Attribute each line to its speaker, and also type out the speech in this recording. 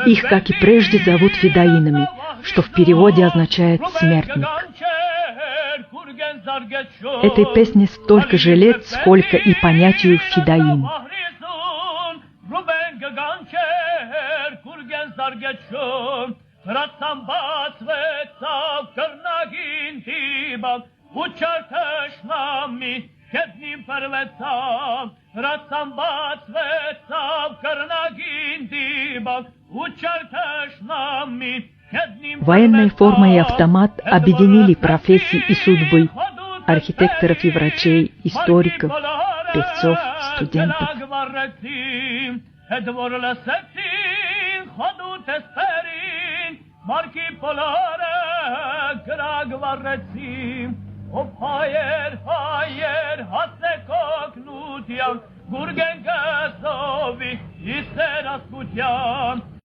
Speaker 1: Их, как и прежде, зовут фидаинами, что в переводе означает «смертник». Этой песне столько же лет, сколько и понятию «фидаин». Военная форма и автомат объединили профессии и судьбы архитекторов и врачей, историков, певцов, студентов.